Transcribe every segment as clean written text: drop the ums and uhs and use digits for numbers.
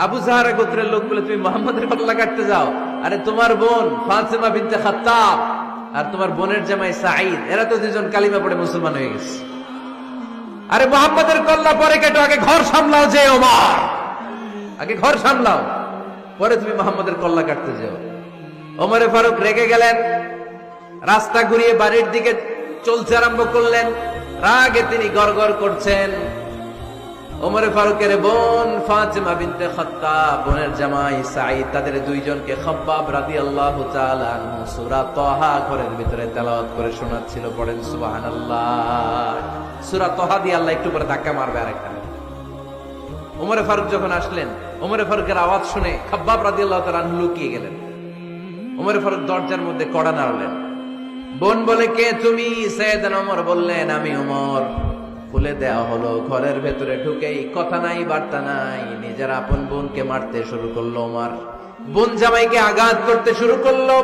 আবু জাহরা গোত্রের লোক বলে তুমি মুহাম্মাদের কল্লা কাটতে যাও? আরে তোমার বোন ফাতিমা বিনতে খাত্তাব আর তোমার বোনের জামাই সাঈদ, এরা তো দুজন কালিমা পড়ে মুসলমান হয়ে গেছে। আরে মুহাম্মাদের কল্লা পরে কেটো, আগে ঘর সামলাও। যে ওমর, আগে ঘর সামলাও, পরে তুমি মুহাম্মাদের কল্লা কাটতে যাও। ওমরে ফারুক রেগে গেলেন, রাস্তা ঘুরিয়ে বাড়ির দিকে চলতে আরম্ভ করলেন। রাগে তিনি গড়গড় করছেন। ওমরে ফারুকের বোন ফাতিমা বিনতে খাত্তাব, বোনের জামাই সাঈদ, তাদের দুইজনকে খাব্বাব রাদিয়াল্লাহু তাআলা আনহু সূরা তাহা ঘরের ভিতরে তেলাওয়াত করে শোনাচ্ছিল। পড়েন সুবহানাল্লাহ। সূরা তাহা দিয়ে আল্লাহ একটু পরে ধাক্কা মারবে আরেকটা। ওমরে ফারুক যখন আসলেন, ওমরে ফারুকের আওয়াজ শুনে খাব্বাব রাদিয়াল্লাহু তাআলা আনহু লুকিয়ে গেলেন। ওমরে ফারুক দরজার মধ্যে কড়া নাড়লেন। বোন বলে, কে তুমি? সাইয়েদনা ওমর বললেন, আমি ওমর। খুলে দেওয়া হলো। ঘরের ভেতরে ঢুকেই কথা নাই বার্তা নাই, নিজের আপন বোনকে মারতে শুরু করলো ওমর। বোন জামাইকে আঘাত করতে শুরু করলো।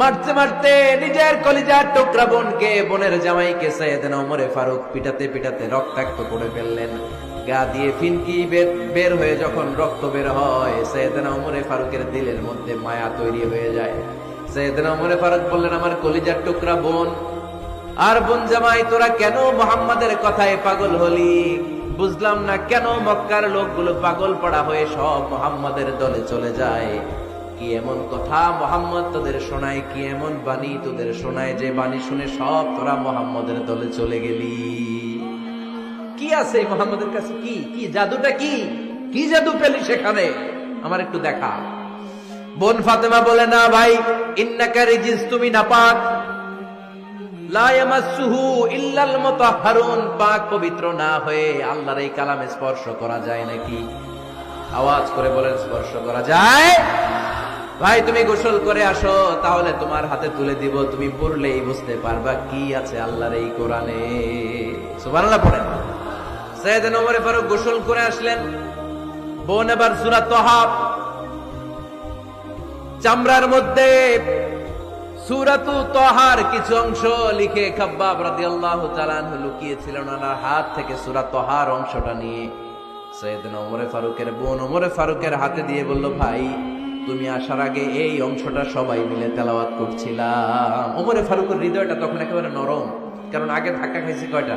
মারতে মারতে নিজের কলিজার টুকরা বোনকে, বোনের জামাইকে সাইয়েদনা ওমরে ফারুক পিটাতে পিটাতে রক্তাক্ত করে ফেললেন। গা দিয়ে ফিনকি বের হয়ে যখন রক্ত বের হয়, সাইয়েদনা ওমরে ফারুকের দিলের মধ্যে মায়া তৈরি হয়ে যায়। সাইয়েদনা ওমরে ফারুক বললেন, আমার কলিজার টুকরা বোন আর বোন জামাই, তোরা কেন মুহাম্মাদের কথায় পাগল হলি? বুঝলাম না কেন মক্কার লোকগুলো পাগল পড়া হয়ে সব মুহাম্মাদের দলে চলে যায়। কি এমন কথা মুহাম্মদ তোদের শোনায়, কি এমন বাণী তোদের শোনায় যে বাণী শুনে সব তোরা মুহাম্মাদের দলে চলে গেলি? কি আছে মুহাম্মাদের কাছে? কি কি জাদুটা? কি কি জাদু পেলি সেখানে? আমার একটু দেখা। বোন ফাতেমা বলে, না ভাই, ইন্নাকা রিজিস, তুমি নাপাক। লা ইয়ামাসসুহু ইল্লাল মুতাহহারুন, পাক পবিত্র না হয়ে আল্লাহর এই কালামে স্পর্শ করা যায় নাকি? আওয়াজ করে বলেন, স্পর্শ করা যায়? ভাই তুমি গোসল করে আসো, তাহলে তোমার হাতে তুলে দিব, তুমি পড়লেই বুঝতে পারবা কি আছে আল্লাহর এই কোরআনে। সুবহানাল্লাহ পড়েন। সাইয়েদনা ওমর ফারুক গোসল করে আসলেন। বোন এবার সূরা তাহা চামড়ার মধ্যে সূরাতু তাহার কিছু অংশ লিখে খাব্বাব রাদিয়াল্লাহু তাআলা আনহু লুকিয়েছিলেন। ওনার হাত থেকে সূরা তাহার অংশটা নিয়ে সাইয়েদনা ওমর ফারুকের বোন ওমর ফারুকের হাতে দিয়ে বলল, ভাই তুমি আসার আগে এই অংশটা সবাই মিলে তেলাওয়াত করছিলাম। ওমর ফারুকের হৃদয়টা তখন একেবারে নরম, কারণ আগে ধাক্কা খাইছে কয়টা?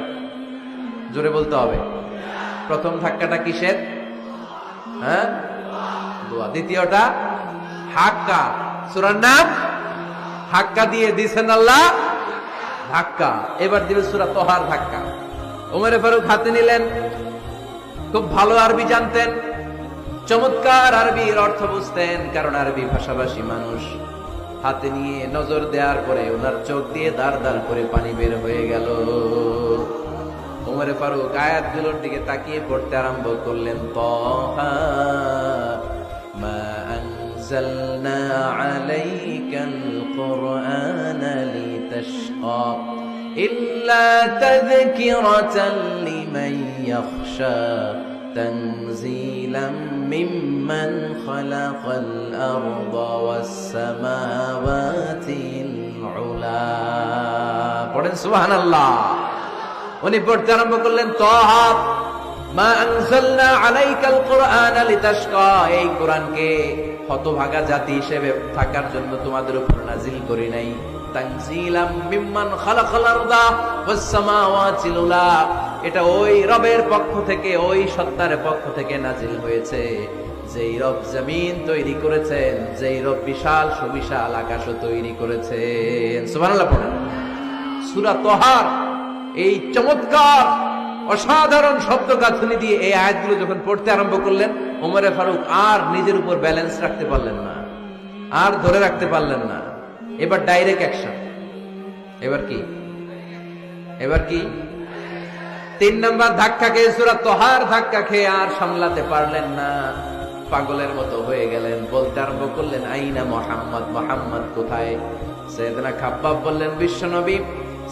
জোরে বলতে হবে। প্রথম ধাক্কাটা কিসের? হ্যাঁ, দোয়া। দ্বিতীয়টা হাক্কা, সূরার নাম হাক্কা দিয়ে দিছেন আল্লাহ ধাক্কা। এবার দিবে সূরা তাহার ধাক্কা। ওমরে ফারুক হাতে নিলেন। খুব ভালো আরবি জানতেন, চমৎকার আরবির অর্থ বুঝতেন, কারণ আরবি ভাষাভাষী মানুষ। হাতে নিয়ে নজর দেওয়ার পরে ওনার চোখ দিয়ে দাঁড় দাঁড় করে পানি বের হয়ে গেল। ওমরে ফারুক আয়াতগুলোর দিকে তাকিয়ে পড়তে আরম্ভ করলেন। তাহা মা أنزلنا عليك القرآن لتشقى إلا تذكرة لمن يخشى تنزيلا ممن خلق الأرض والسماوات العلا। পড়েন সুবহানাল্লাহ। উনি পড়তে আরম্ভ করলেন, তাহা মা আনজালনা আলাইকাল কুরআনা লিতাশকা, এই কোরআনকে হতভাগা জাতি হিসেবে থাকার জন্য তোমাদের উপর নাজিল করি নাই। তানজিলাম মিম্মান খালাকাল আরদা ওয়াস সামাওয়াতিল উলা, এটা ওই রবের পক্ষ থেকে, ওই সত্তার পক্ষ থেকে নাজিল হয়েছে, যেই রব জমিন তৈরি করেছেন, যেই রব বিশাল সুবিশাল আকাশও তৈরি করেছেন। সুবহানাল্লাহ পড়েন। সূরা তাহার এই চমৎকার অসাধারণ শব্দ গাঁথনি দিয়ে এই আয়াতগুলো যখন পড়তে আরম্ভ করলেন, ওমরে ফারুক আর নিজের উপর ব্যালেন্স রাখতে পারলেন না, আর ধরে রাখতে পারলেন না। এবার ডাইরেক্ট অ্যাকশন। এবার কি? এবার কি? 3 নাম্বার ধাক্কা খেয়ে, সূরা তাহার ধাক্কা খেয়ে আর সামলাতে পারলেন না, পাগলের মতো হয়ে গেলেন। বলতে আরম্ভ করলেন, আইনা মুহাম্মদ, মুহাম্মদ কোথায়? সাইয়েদনা খাব্বাব বললেন, বিশ্বনবী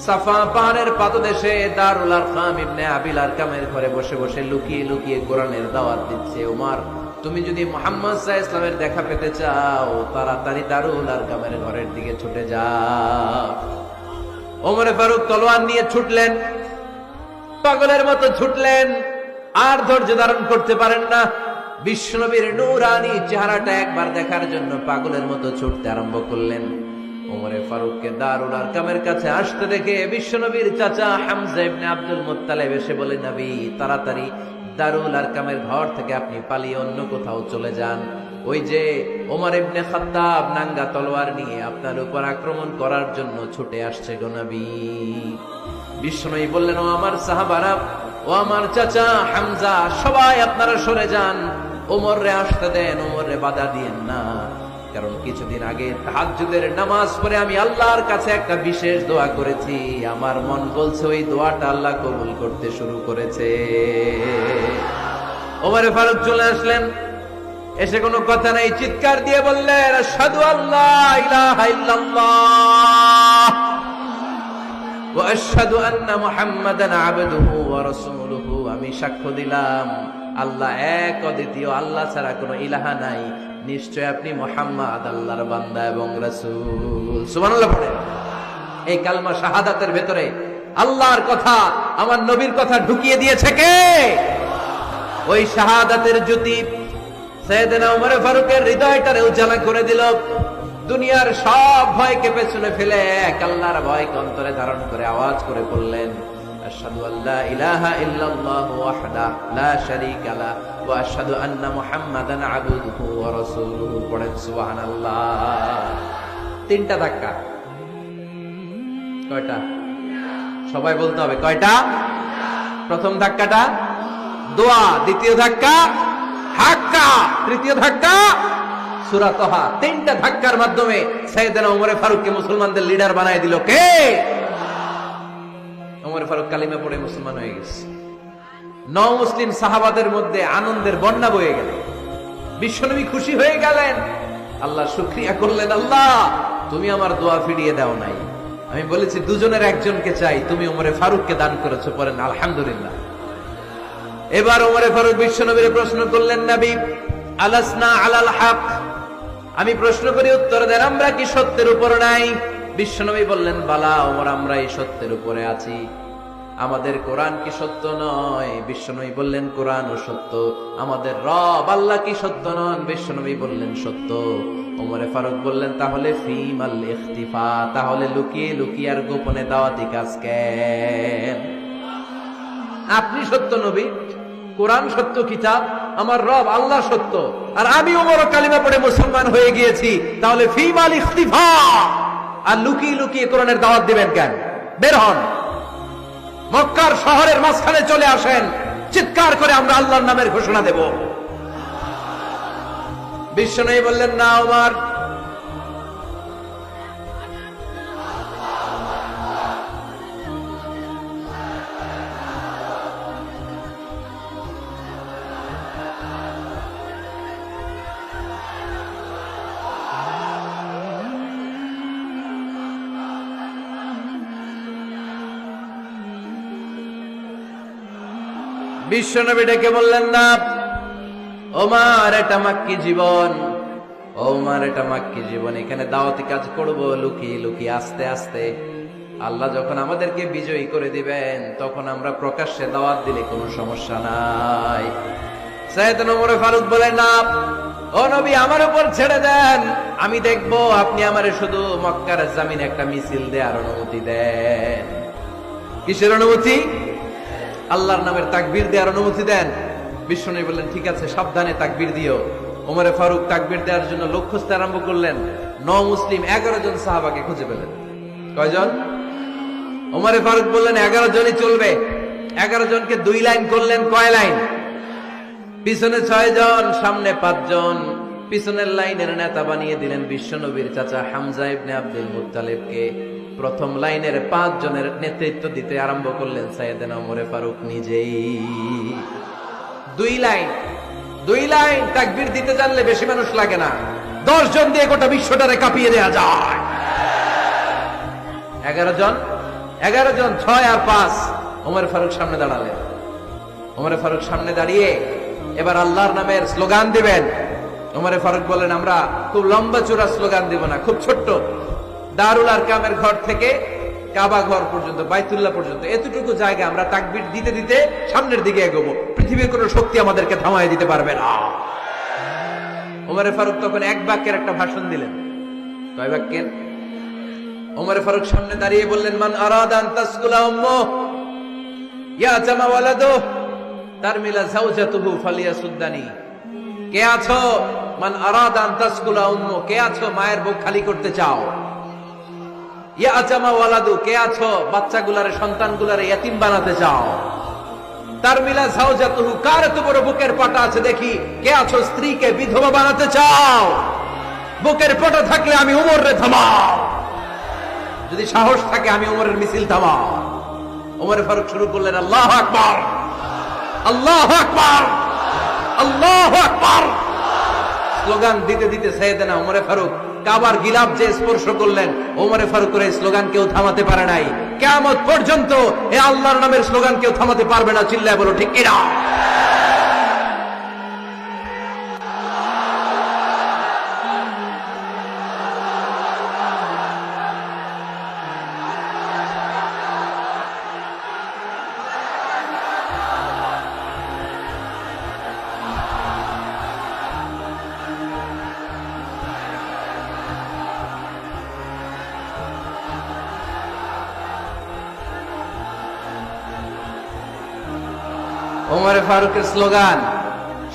সাফা পাহাড়ের পাদদেশে দারুল আরকাম ইবনে আবিল আরকামের ঘরে বসে বসে লুকিয়ে লুকিয়ে কোরআনের দাওয়াত দিচ্ছে। ওমর, তুমি যদি মুহাম্মদ সাল্লাল্লাহু আলাইহি ওয়াসাল্লামের দেখা পেতে চাও, তাড়াতাড়ি দারুল আরকামের ঘরের দিকে ছুটে যাও। ওমর ফারুক তলোয়ার নিয়ে ছুটলেন, পাগলের মতো ছুটলেন, আর ধৈর্য ধারণ করতে পারেন না। বিশ্বনবীর নূরানি চেহারাটা একবার দেখার জন্য পাগলের মতো ছুটতে আরম্ভ করলেন। ওমরে ফারুককে দারুল আরকামের কাছে আসতে দেখে বিশ্বনবীর চাচা হামজা ইবনে আব্দুল মুত্তালিব এসে বলে, নবী তাড়াতাড়ি দারুল আরকামের ঘর থেকে আপনি পালিয়ে অন্য কোথাও চলে যান। ওই যে ওমর ইবনে খাত্তাব নাঙ্গা তলোয়ার নিয়ে আপনার উপর আক্রমণ করার জন্য ছুটে আসছে গো নবী। বিশ্বনবী বললেন, ও আমার সাহাবারা, ও আমার চাচা হামজা, সবাই আপনারা সরে যান, ওমর রে আসতে দেন, ওমর রে বাধা দিয়েন না। কারণ কিছুদিন আগে তাহাজ্জুদের নামাজ পড়ে আমি আল্লাহর কাছে একটা বিশেষ দোয়া করেছি, আমার মন বলছে ওই দোয়াটা আল্লাহ কবুল করতে শুরু করেছে। ওমরে ফারুক চলে আসলেন, এসে কোনো কথা নাই, চিৎকার দিয়ে বললেন, আশহাদু আল্লা ইলাহা ইল্লাল্লাহ ওয়া আশহাদু আন্না মুহাম্মাদান আবদুহু ওয়া রাসূলুহু। আমি সাক্ষ্য দিলাম আল্লাহ এক, অদ্বিতীয়, আল্লাহ ছাড়া কোনো ইলাহা নাই, নিশ্চয় আপনি মুহাম্মদ আল্লাহর বান্দা এবং রাসূল। সুবহানাল্লাহ পড়েন। এই কালমা শাহাদাতের ভেতরে আল্লাহর কথা, আমার নবীর কথা ঢুকিয়ে দিয়েছে কে? ওই শাহাদাতের জ্যোতি সাইয়েদনা ওমর ফারুকের হৃদয়টারে উজালা করে দিল। দুনিয়ার সব ভয়কে পেছনে ফেলে এক আল্লাহর ভয়কে অন্তরে ধারণ করে আওয়াজ করে বললেন, আশহাদু আল্লা ইলাহা ইল্লাল্লাহু ওয়াহদাহু লা শারীকা লাহু ওয়া আশহাদু আন্না মুহাম্মাদান আবদুহু ওয়া রাসূলুহু। পড়েন সুবহানাল্লাহ। তিনটা ধাক্কা। কয়টা? সবাই বলতে হবে কয়টা? প্রথম ধাক্কাটা দোয়া, দ্বিতীয় ধাক্কা হাক্কা, তৃতীয় ধাক্কা সূরা তাহা। তিনটা ধাক্কার মাধ্যমে সাইয়েদনা ওমর ফারুককে মুসলমানদের লিডার বানায় দিল কে? ওমর ফারুক কালিমা পড়ে মুসলমান হয়ে গেছে। মুসলিম সাহাবাদের মধ্যে আনন্দের বন্যা বয়ে গেল। বিশ্বনবী খুশি হয়ে গেলেন, আল্লাহ শুকরিয়া করলেন, আল্লাহ তুমি আমার দোয়া ফিরিয়ে দাও নাই, আমি বলেছি দুজনের একজনকে চাই, তুমি ওমর ফারুককে দান করেছো। পড়েন আলহামদুলিল্লাহ। এবার ওমর ফারুক বিশ্বনবীর প্রশ্ন করলেন, নবী আলাসনা আলাল হক, আমি প্রশ্ন করি উত্তর দেন, আমরা কি সত্যের উপর নাই? বিশ্বনবী বললেন, বালা ওমর, আমরা এই সত্যের উপরে আছি। আমাদের কোরআন কি সত্য নয়? বিশ্বনবী বললেন, কোরআনও সত্য। আমাদের রব আল্লাহ কি সত্য নন? বিশ্বনবী বললেন, সত্য। ওমর ফারুক বললেন, তাহলে ফিমাল ইখতিফা, তাহলে লুকিয়ে লুকিয়ে আর গোপনে দাওয়াতি কাজ কেন? আপনি সত্য নবী, কোরআন সত্য কিতাব, আমার রব আল্লাহ সত্য, আর আমি ওমর কালিমা পড়ে মুসলমান হয়ে গিয়েছি, তাহলে ফিমাল ইখতিফা, আর লুকিয়ে লুকিয়ে কোরআনের দাওয়াত দিবেন কেন? বের হন, মক্কার শহরের মাঝখানে চলে আসেন, চিৎকার করে আমরা আল্লাহর নামের ঘোষণা দেব। বিশ্বনবী বললেন, না ওমর, বিশ্বনবী ডেকে বললেন, না ওমর, এটা মাক্কি জীবন, ওমর এটা মাক্কি জীবন, এখানে দাওয়াতি কাজ করব লুকিয়ে লুকিয়ে, আস্তে আস্তে। আল্লাহ যখন আমাদেরকে বিজয়ী করে দিবেন, তখন আমরা প্রকাশ্যে দাওয়াত দিলে কোনো সমস্যা নাই। সাইয়েদনা ওমর ফারুক বলেন, না ও নবী, আমার উপর ছেড়ে দেন, আমি দেখবো আপনি আমারে শুধু মক্কার জমিনে একটা মিছিল দেওয়ার অনুমতি দেন। কিসের অনুমতি? আল্লাহর নামের তাকবীর দেওয়ার অনুমতি দেন। বিশ্বনবী বললেন, ঠিক আছে, সাবধানে তাকবীর দিও। ওমর ফারুক তাকবীর দেওয়ার জন্য লোক খুঁজতে আরম্ভ করলেন। মুসলিম 11 জন সাহাবাকে খুঁজে পেলেন। কয়জন? ওমর ফারুক বললেন 11 জনই চলবে। 11 জনকে 2 লাইন করলেন। কয় লাইন? পিছনে 6 জন, সামনে 5 জন। পিছনের লাইনের নেতা বানিয়ে দিলেন বিশ্বনবীর চাচা হামজা ইবনে আব্দুল মুত্তালিবকে। প্রথম লাইনের 5 জনের নেতৃত্ব দিতে আরম্ভ করলেন সাইয়েদনা ওমর ফারুক নিজেই। 2 লাইন তাকবীর দিতে জানলে বেশি মানুষ লাগে না, 10 জন দিয়ে গোটা বিশ্বটারে কাঁপিয়ে দেয়া যায়। 11 জন, 6 আর 5। ওমর ফারুক সামনে দাঁড়ালেন। ওমর ফারুক সামনে দাঁড়িয়ে এবার আল্লাহর নামের স্লোগান দিবেন। ওমর ফারুক বলেন, আমরা খুব লম্বা চূড়া স্লোগান দিব না, খুব ছোট্ট। দারুল আরকামের ঘর থেকে কাবা ঘর পর্যন্ত, বাইতুল্লাহ পর্যন্ত, এতটুকু জায়গা আমরা তাকবীর দিতে দিতে সামনের দিকে এগোবো। পৃথিবীর কোনো শক্তি আমাদেরকে থামায় দিতে পারবে না। ওমরে ফারুক তখন এক বাক্যের একটা ভাষণ দিলেন। কয় বাক্যের? ওমরে ফারুক সামনে দাঁড়িয়ে বললেন, মান আরাদা আন তাসকুলা উম্মু ইয়া জামা ওয়ালাদু তারমিলা যাওজাতুহু ফালিয়াসুদ্দানি। কে আছো? মান আরাদা আন তাসকুলা উম্মু, কে আছো মায়ের বুক খালি করতে চাও? ইয়া জামা ওয়ালাদু, কে আছো বাচ্চাগুলারে, সন্তানগুলারে ইতিম বানাতে চাও? তারমিলা যাওজাতুহু, কার এত বড় বুকের পাটা আছে দেখি, কে আছো স্ত্রীকে বিধবা বানাতে চাও? বুকের পাটা থাকলে আমি উমরে থামাও, যদি সাহস থাকে আমি উমরের মিছিল থামাও। ওমর ফারুক শুরু করলেন, আল্লাহু আকবার, আল্লাহু আকবার, আল্লাহু আকবার। স্লোগান দিতে দিতে সাইয়েদনা ওমর ফারুক কাবার গিলাফ যে স্পর্শ করলেন, ওমর ফারুকের এই স্লোগান কেউ থামাতে পারে নাই। কিয়ামত পর্যন্ত এই আল্লাহর নামের স্লোগান কেউ থামাতে পারবে না। চিল্লায় বলো ঠিক কিনা? ওমর ফারুকের স্লোগান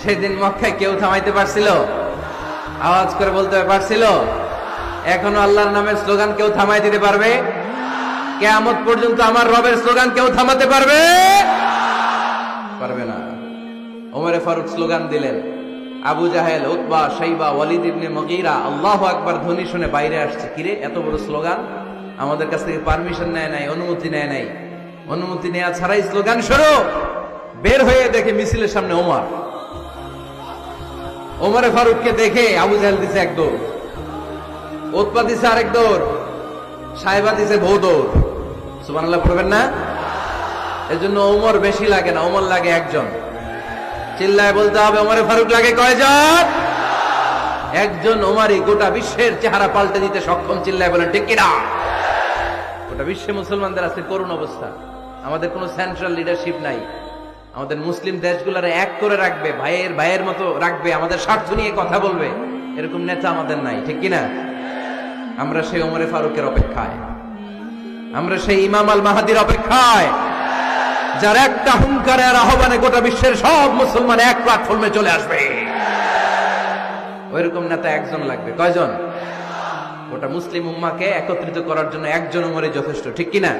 সেদিন মক্কায় কেউ থামাইতে পারছিল? আওয়াজ করে বলতে পারছিল? এখনো আল্লাহর নামের স্লোগান কেউ থামাই দিতে পারবে? কিয়ামত পর্যন্ত আমার রবের স্লোগান কেউ থামাতে পারবে? পারবে না। ওমর ফারুক স্লোগান দিলেন। আবু জাহেল, উতবা, শাইবা, ওয়ালিদ ইবনে মুগীরা আল্লাহু আকবার ধ্বনি শুনে বাইরে আসছে। কিরে, এত বড় স্লোগান, আমাদের কাছ থেকে পারমিশন নেয় নাই, অনুমতি নেয় নাই। অনুমতি নেওয়া ছাড়াই স্লোগান শুরু। বের হয়ে দেখে মিছিলের সামনে ওমর। ওমরে ফারুককে দেখে আবু জাহেল দিছে এক দৌড়, উতবা দিছে আরেক দৌড়, সাহেবা দিছে বহু দৌড়। সুবহানাল্লাহ পড়বেন না? এজন্য ওমর বেশি লাগে না, ওমর লাগে একজন। চিল্লায় বলতে হবে, ওমরে ফারুক লাগে কয়জন? একজন। ওমরই গোটা বিশ্বের চেহারা পাল্টে দিতে সক্ষম। চিল্লায় বলেন ঠিক কিনা? গোটা বিশ্বে মুসলমানদের আছে করুণ অবস্থা। আমাদের কোনো সেন্ট্রাল লিডারশিপ নাই। আমাদের মুসলিম দেশগুলোরে এক করে রাখবে, ভাইয়ের ভাইয়ের মতো রাখবে, আমাদের স্বার্থ নিয়ে কথা বলবে, এরকম নেতা আমাদের নাই। ঠিক কিনা? আমরা সেই ওমরে ফারুকের অপেক্ষায়, আমরা সেই ইমাম আল মাহাদির অপেক্ষায়, যার একটা হুঙ্কারে আর আহ্বানে গোটা বিশ্বের সব মুসলমান এক প্ল্যাটফর্মে চলে আসবে। ওইরকম নেতা একজন লাগবে। কয়জন? গোটা মুসলিম উম্মাহকে একত্রিত করার জন্য একজন ওমরই যথেষ্ট। ঠিক কিনা?